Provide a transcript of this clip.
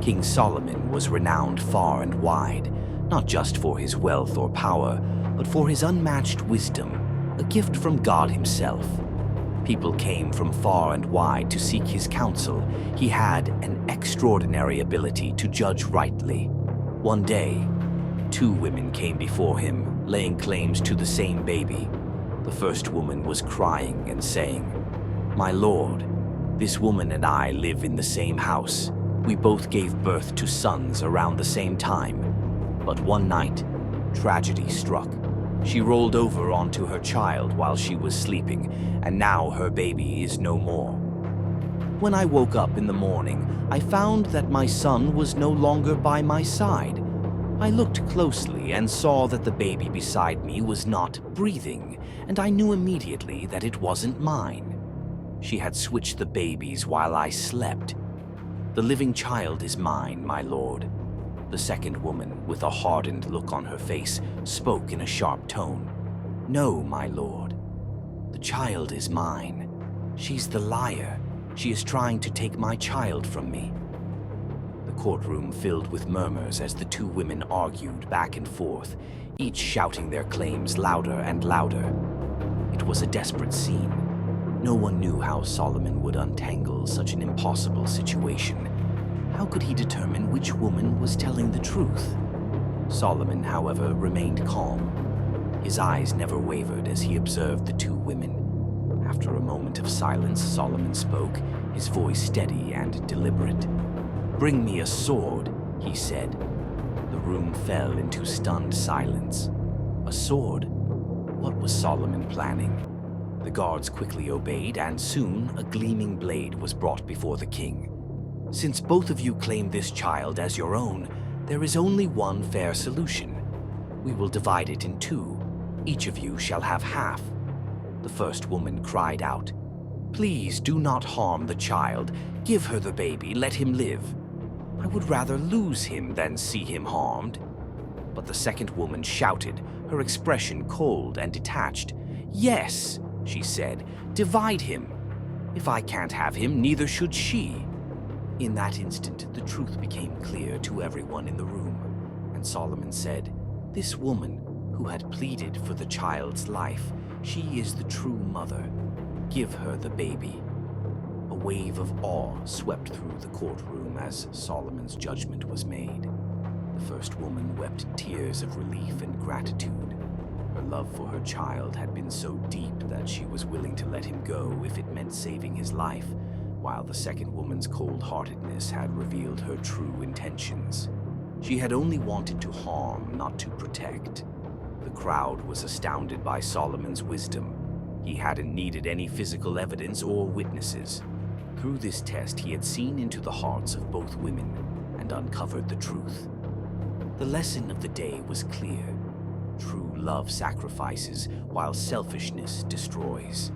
King Solomon was renowned far and wide, not just for his wealth or power, but for his unmatched wisdom, a gift from God himself. People came from far and wide to seek his counsel. He had an extraordinary ability to judge rightly. One day, two women came before him, laying claims to the same baby. The first woman was crying and saying, "My lord, this woman and I live in the same house. We both gave birth to sons around the same time. But one night, tragedy struck. She rolled over onto her child while she was sleeping, and now her baby is no more. When I woke up in the morning, I found that my son was no longer by my side. I looked closely and saw that the baby beside me was not breathing, and I knew immediately that it wasn't mine. She had switched the babies while I slept. The living child is mine, my lord." The second woman, with a hardened look on her face, spoke in a sharp tone. "No, my lord. The child is mine. She's the liar. She is trying to take my child from me." The courtroom filled with murmurs as the two women argued back and forth, each shouting their claims louder and louder. It was a desperate scene. No one knew how Solomon would untangle such an impossible situation. How could he determine which woman was telling the truth? Solomon, however, remained calm. His eyes never wavered as he observed the two women. After a moment of silence, Solomon spoke, his voice steady and deliberate. "Bring me a sword," he said. The room fell into stunned silence. A sword? What was Solomon planning? The guards quickly obeyed, and soon a gleaming blade was brought before the king. "Since both of you claim this child as your own, there is only one fair solution. We will divide it in two. Each of you shall have half." The first woman cried out, "Please do not harm the child. Give her the baby, let him live. I would rather lose him than see him harmed." But the second woman shouted, her expression cold and detached. "Yes," she said, "divide him. If I can't have him, neither should she." In that instant, the truth became clear to everyone in the room, and Solomon said, "This woman, who had pleaded for the child's life, she is the true mother. Give her the baby." A wave of awe swept through the courtroom as Solomon's judgment was made. The first woman wept tears of relief and gratitude. Her love for her child had been so deep that she was willing to let him go if it meant saving his life, while the second woman's cold-heartedness had revealed her true intentions. She had only wanted to harm, not to protect. The crowd was astounded by Solomon's wisdom. He hadn't needed any physical evidence or witnesses. Through this test, he had seen into the hearts of both women and uncovered the truth. The lesson of the day was clear. True love sacrifices, while selfishness destroys.